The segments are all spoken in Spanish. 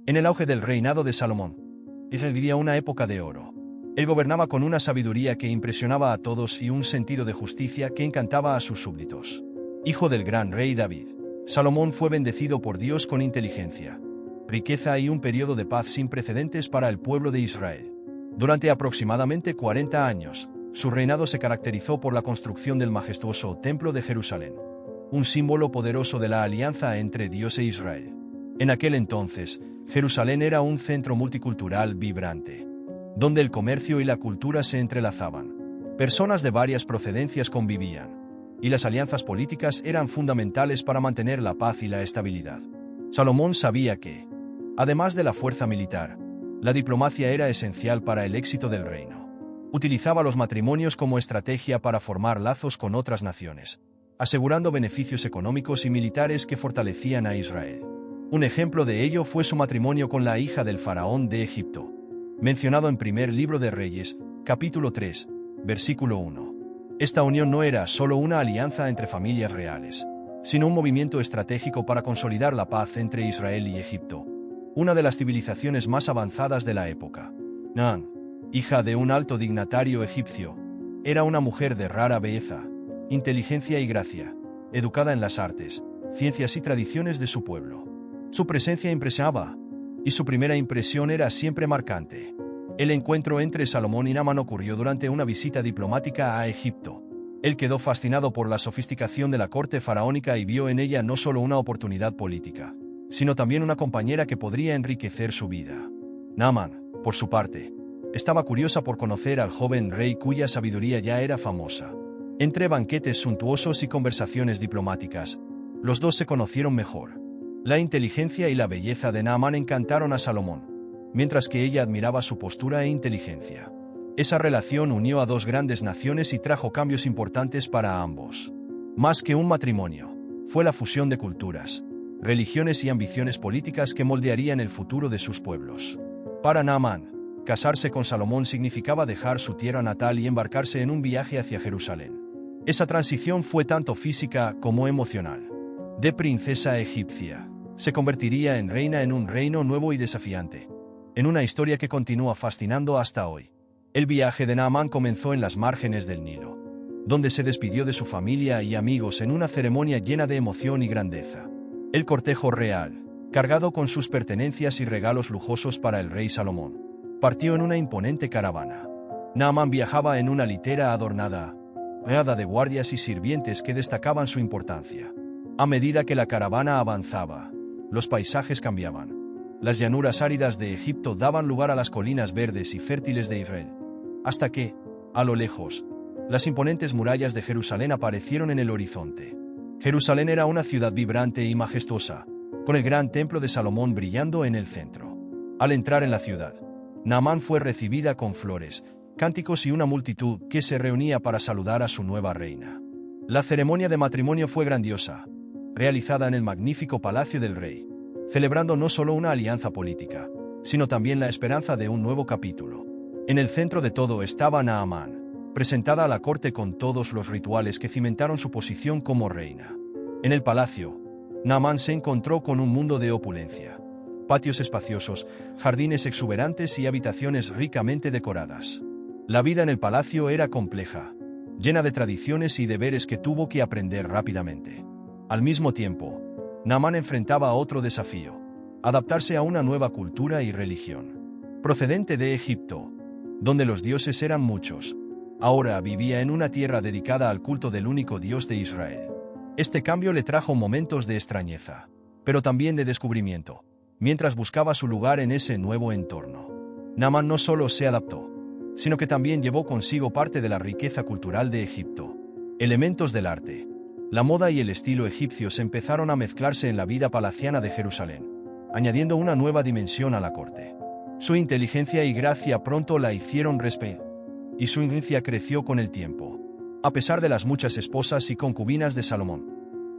En el auge del reinado de Salomón, Israel vivía una época de oro. Él gobernaba con una sabiduría que impresionaba a todos y un sentido de justicia que encantaba a sus súbditos. Hijo del gran rey David, Salomón fue bendecido por Dios con inteligencia, riqueza y un periodo de paz sin precedentes para el pueblo de Israel. Durante aproximadamente 40 años, su reinado se caracterizó por la construcción del majestuoso Templo de Jerusalén, un símbolo poderoso de la alianza entre Dios e Israel. En aquel entonces, Jerusalén era un centro multicultural vibrante, donde el comercio y la cultura se entrelazaban. Personas de varias procedencias convivían, y las alianzas políticas eran fundamentales para mantener la paz y la estabilidad. Salomón sabía que, además de la fuerza militar, la diplomacia era esencial para el éxito del reino. Utilizaba los matrimonios como estrategia para formar lazos con otras naciones, asegurando beneficios económicos y militares que fortalecían a Israel. Un ejemplo de ello fue su matrimonio con la hija del faraón de Egipto, mencionado en Primer Libro de Reyes, capítulo 3, versículo 1. Esta unión no era solo una alianza entre familias reales, sino un movimiento estratégico para consolidar la paz entre Israel y Egipto, una de las civilizaciones más avanzadas de la época. Nan, hija de un alto dignatario egipcio, era una mujer de rara belleza, inteligencia y gracia, educada en las artes, ciencias y tradiciones de su pueblo. Su presencia impresionaba, y su primera impresión era siempre marcante. El encuentro entre Salomón y Naamán ocurrió durante una visita diplomática a Egipto. Él quedó fascinado por la sofisticación de la corte faraónica y vio en ella no solo una oportunidad política, sino también una compañera que podría enriquecer su vida. Naamán, por su parte, estaba curiosa por conocer al joven rey cuya sabiduría ya era famosa. Entre banquetes suntuosos y conversaciones diplomáticas, los dos se conocieron mejor. La inteligencia y la belleza de Naamán encantaron a Salomón, mientras que ella admiraba su postura e inteligencia. Esa relación unió a dos grandes naciones y trajo cambios importantes para ambos. Más que un matrimonio, fue la fusión de culturas, religiones y ambiciones políticas que moldearían el futuro de sus pueblos. Para Naamán, casarse con Salomón significaba dejar su tierra natal y embarcarse en un viaje hacia Jerusalén. Esa transición fue tanto física como emocional. De princesa egipcia, se convertiría en reina en un reino nuevo y desafiante, en una historia que continúa fascinando hasta hoy. El viaje de Naamán comenzó en las márgenes del Nilo, donde se despidió de su familia y amigos en una ceremonia llena de emoción y grandeza. El cortejo real, cargado con sus pertenencias y regalos lujosos para el rey Salomón, partió en una imponente caravana. Naamán viajaba en una litera adornada, rodeada de guardias y sirvientes que destacaban su importancia. A medida que la caravana avanzaba, los paisajes cambiaban. Las llanuras áridas de Egipto daban lugar a las colinas verdes y fértiles de Israel, hasta que, a lo lejos, las imponentes murallas de Jerusalén aparecieron en el horizonte. Jerusalén era una ciudad vibrante y majestuosa, con el gran templo de Salomón brillando en el centro. Al entrar en la ciudad, Naamán fue recibida con flores, cánticos y una multitud que se reunía para saludar a su nueva reina. La ceremonia de matrimonio fue grandiosa, realizada en el magnífico palacio del rey, celebrando no solo una alianza política, sino también la esperanza de un nuevo capítulo. En el centro de todo estaba Naamán, presentada a la corte con todos los rituales que cimentaron su posición como reina. En el palacio, Naamán se encontró con un mundo de opulencia, patios espaciosos, jardines exuberantes y habitaciones ricamente decoradas. La vida en el palacio era compleja, llena de tradiciones y deberes que tuvo que aprender rápidamente. Al mismo tiempo, Naamán enfrentaba otro desafío: adaptarse a una nueva cultura y religión. Procedente de Egipto, donde los dioses eran muchos, ahora vivía en una tierra dedicada al culto del único Dios de Israel. Este cambio le trajo momentos de extrañeza, pero también de descubrimiento, mientras buscaba su lugar en ese nuevo entorno. Naamán no solo se adaptó, sino que también llevó consigo parte de la riqueza cultural de Egipto. Elementos del arte, la moda y el estilo egipcios empezaron a mezclarse en la vida palaciana de Jerusalén, añadiendo una nueva dimensión a la corte. Su inteligencia y gracia pronto la hicieron respetar, y su influencia creció con el tiempo. A pesar de las muchas esposas y concubinas de Salomón,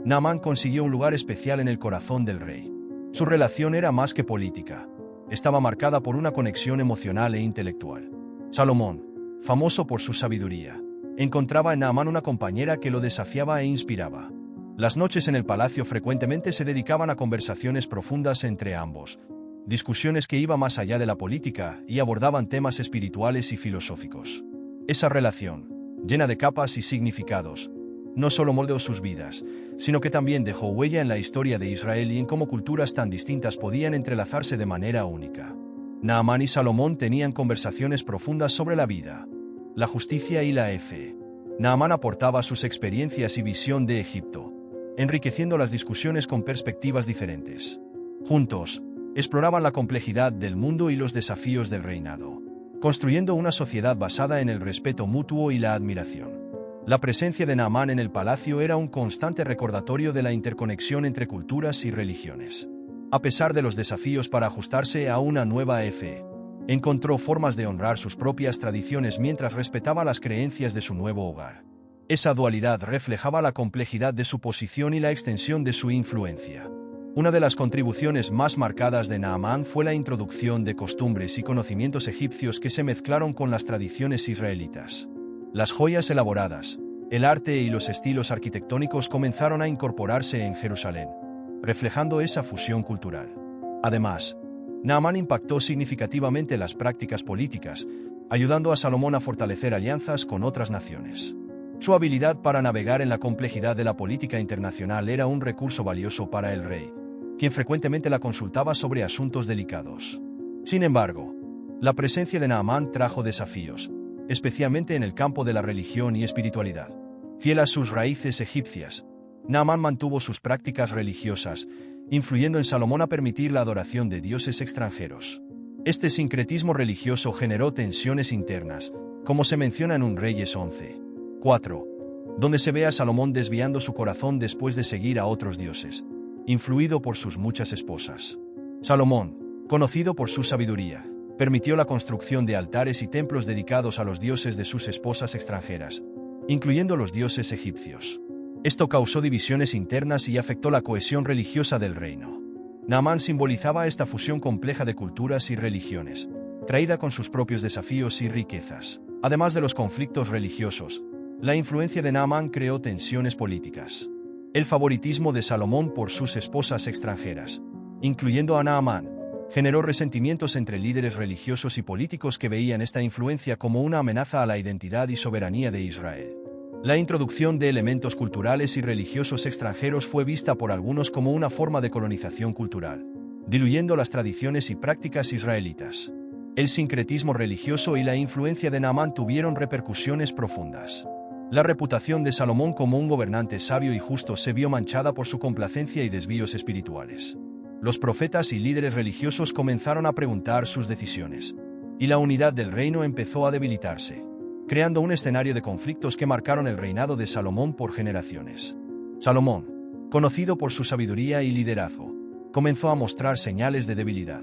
Naamán consiguió un lugar especial en el corazón del rey. Su relación era más que política, estaba marcada por una conexión emocional e intelectual. Salomón, famoso por su sabiduría, encontraba en Naamán una compañera que lo desafiaba e inspiraba. Las noches en el palacio frecuentemente se dedicaban a conversaciones profundas entre ambos, discusiones que iban más allá de la política y abordaban temas espirituales y filosóficos. Esa relación, llena de capas y significados, no solo moldeó sus vidas, sino que también dejó huella en la historia de Israel y en cómo culturas tan distintas podían entrelazarse de manera única. Naamán y Salomón tenían conversaciones profundas sobre la vida, la justicia y la fe. Naamán aportaba sus experiencias y visión de Egipto, enriqueciendo las discusiones con perspectivas diferentes. Juntos, exploraban la complejidad del mundo y los desafíos del reinado, construyendo una sociedad basada en el respeto mutuo y la admiración. La presencia de Naamán en el palacio era un constante recordatorio de la interconexión entre culturas y religiones. A pesar de los desafíos para ajustarse a una nueva fe, encontró formas de honrar sus propias tradiciones mientras respetaba las creencias de su nuevo hogar. Esa dualidad reflejaba la complejidad de su posición y la extensión de su influencia. Una de las contribuciones más marcadas de Naamán fue la introducción de costumbres y conocimientos egipcios que se mezclaron con las tradiciones israelitas. Las joyas elaboradas, el arte y los estilos arquitectónicos comenzaron a incorporarse en Jerusalén, reflejando esa fusión cultural. Además, Naamán impactó significativamente las prácticas políticas, ayudando a Salomón a fortalecer alianzas con otras naciones. Su habilidad para navegar en la complejidad de la política internacional era un recurso valioso para el rey, quien frecuentemente la consultaba sobre asuntos delicados. Sin embargo, la presencia de Naamán trajo desafíos, especialmente en el campo de la religión y espiritualidad. Fiel a sus raíces egipcias, Naamán mantuvo sus prácticas religiosas, influyendo en Salomón a permitir la adoración de dioses extranjeros. Este sincretismo religioso generó tensiones internas, como se menciona en un Reyes 11:4, donde se ve a Salomón desviando su corazón después de seguir a otros dioses, influido por sus muchas esposas. Salomón, conocido por su sabiduría, permitió la construcción de altares y templos dedicados a los dioses de sus esposas extranjeras, incluyendo los dioses egipcios. Esto causó divisiones internas y afectó la cohesión religiosa del reino. Naamán simbolizaba esta fusión compleja de culturas y religiones, traída con sus propios desafíos y riquezas. Además de los conflictos religiosos, la influencia de Naamán creó tensiones políticas. El favoritismo de Salomón por sus esposas extranjeras, incluyendo a Naamán, generó resentimientos entre líderes religiosos y políticos que veían esta influencia como una amenaza a la identidad y soberanía de Israel. La introducción de elementos culturales y religiosos extranjeros fue vista por algunos como una forma de colonización cultural, diluyendo las tradiciones y prácticas israelitas. El sincretismo religioso y la influencia de Naamán tuvieron repercusiones profundas. La reputación de Salomón como un gobernante sabio y justo se vio manchada por su complacencia y desvíos espirituales. Los profetas y líderes religiosos comenzaron a preguntar sus decisiones, y la unidad del reino empezó a debilitarse, creando un escenario de conflictos que marcaron el reinado de Salomón por generaciones. Salomón, conocido por su sabiduría y liderazgo, comenzó a mostrar señales de debilidad.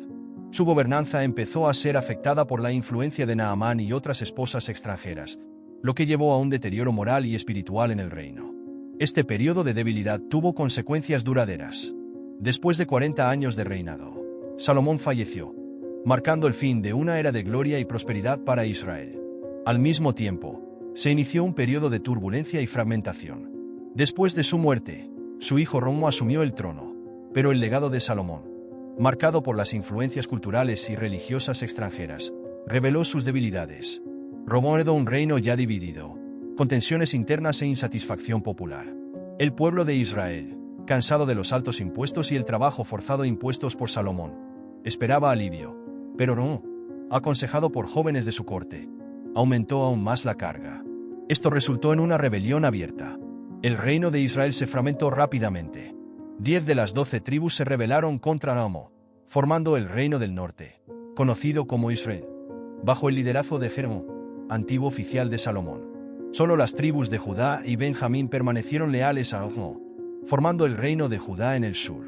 Su gobernanza empezó a ser afectada por la influencia de Naamán y otras esposas extranjeras, lo que llevó a un deterioro moral y espiritual en el reino. Este periodo de debilidad tuvo consecuencias duraderas. Después de 40 años de reinado, Salomón falleció, marcando el fin de una era de gloria y prosperidad para Israel. Al mismo tiempo, se inició un periodo de turbulencia y fragmentación. Después de su muerte, su hijo Romo asumió el trono, pero el legado de Salomón, marcado por las influencias culturales y religiosas extranjeras, reveló sus debilidades. Romo heredó un reino ya dividido, con tensiones internas e insatisfacción popular. El pueblo de Israel, cansado de los altos impuestos y el trabajo forzado impuestos por Salomón, esperaba alivio, pero Romo, aconsejado por jóvenes de su corte, aumentó aún más la carga. Esto resultó en una rebelión abierta. El reino de Israel se fragmentó rápidamente. 10 de las 12 tribus se rebelaron contra Romo, formando el reino del norte, conocido como Israel, bajo el liderazgo de Jeroboam, antiguo oficial de Salomón. Solo las tribus de Judá y Benjamín permanecieron leales a Romo, formando el reino de Judá en el sur.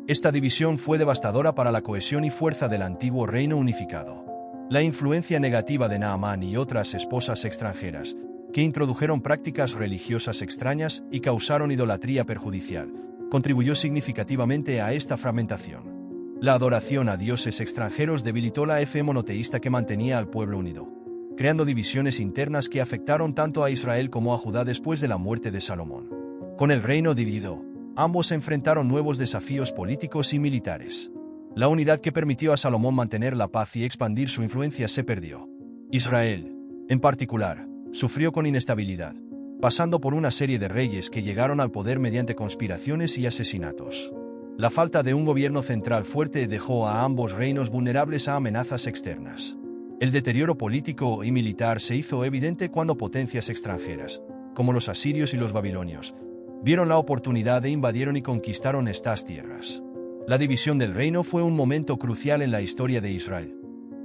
Esta división fue devastadora para la cohesión y fuerza del antiguo reino unificado. La influencia negativa de Naamán y otras esposas extranjeras, que introdujeron prácticas religiosas extrañas y causaron idolatría perjudicial, contribuyó significativamente a esta fragmentación. La adoración a dioses extranjeros debilitó la fe monoteísta que mantenía al pueblo unido, creando divisiones internas que afectaron tanto a Israel como a Judá después de la muerte de Salomón. Con el reino dividido, ambos enfrentaron nuevos desafíos políticos y militares. La unidad que permitió a Salomón mantener la paz y expandir su influencia se perdió. Israel, en particular, sufrió con inestabilidad, pasando por una serie de reyes que llegaron al poder mediante conspiraciones y asesinatos. La falta de un gobierno central fuerte dejó a ambos reinos vulnerables a amenazas externas. El deterioro político y militar se hizo evidente cuando potencias extranjeras, como los asirios y los babilonios, vieron la oportunidad e invadieron y conquistaron estas tierras. La división del reino fue un momento crucial en la historia de Israel,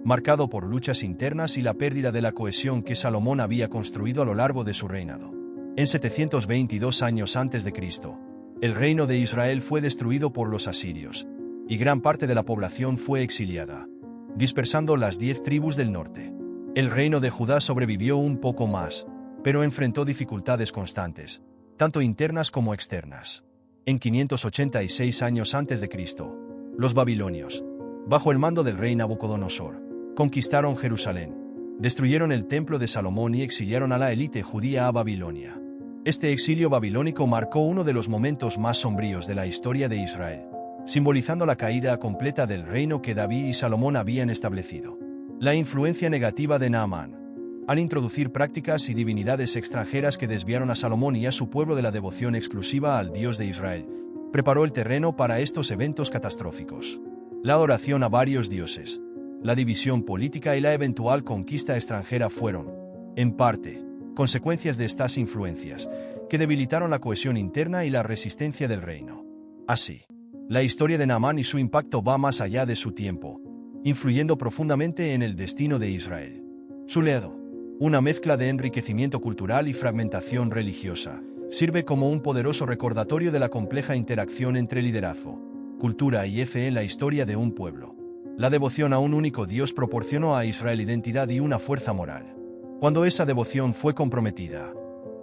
marcado por luchas internas y la pérdida de la cohesión que Salomón había construido a lo largo de su reinado. En 722 años antes de Cristo, el reino de Israel fue destruido por los asirios, y gran parte de la población fue exiliada, dispersando las 10 tribus del norte. El reino de Judá sobrevivió un poco más, pero enfrentó dificultades constantes, tanto internas como externas. En 586 años antes de Cristo, los babilonios, bajo el mando del rey Nabucodonosor, conquistaron Jerusalén, destruyeron el templo de Salomón y exiliaron a la élite judía a Babilonia. Este exilio babilónico marcó uno de los momentos más sombríos de la historia de Israel, simbolizando la caída completa del reino que David y Salomón habían establecido. La influencia negativa de Naamán, al introducir prácticas y divinidades extranjeras que desviaron a Salomón y a su pueblo de la devoción exclusiva al Dios de Israel, preparó el terreno para estos eventos catastróficos. La adoración a varios dioses, la división política y la eventual conquista extranjera fueron, en parte, consecuencias de estas influencias, que debilitaron la cohesión interna y la resistencia del reino. Así, la historia de Naamán y su impacto va más allá de su tiempo, influyendo profundamente en el destino de Israel. Su legado, una mezcla de enriquecimiento cultural y fragmentación religiosa, sirve como un poderoso recordatorio de la compleja interacción entre liderazgo, cultura y fe en la historia de un pueblo. La devoción a un único Dios proporcionó a Israel identidad y una fuerza moral. Cuando esa devoción fue comprometida,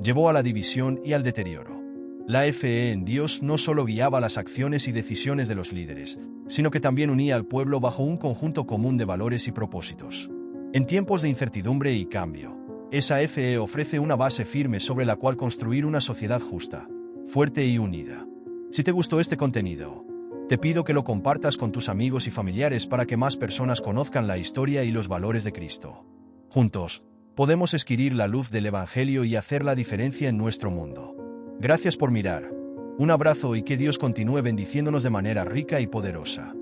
llevó a la división y al deterioro. La fe en Dios no solo guiaba las acciones y decisiones de los líderes, sino que también unía al pueblo bajo un conjunto común de valores y propósitos. En tiempos de incertidumbre y cambio, esa fe ofrece una base firme sobre la cual construir una sociedad justa, fuerte y unida. Si te gustó este contenido, te pido que lo compartas con tus amigos y familiares para que más personas conozcan la historia y los valores de Cristo. Juntos, podemos escribir la luz del Evangelio y hacer la diferencia en nuestro mundo. Gracias por mirar. Un abrazo y que Dios continúe bendiciéndonos de manera rica y poderosa.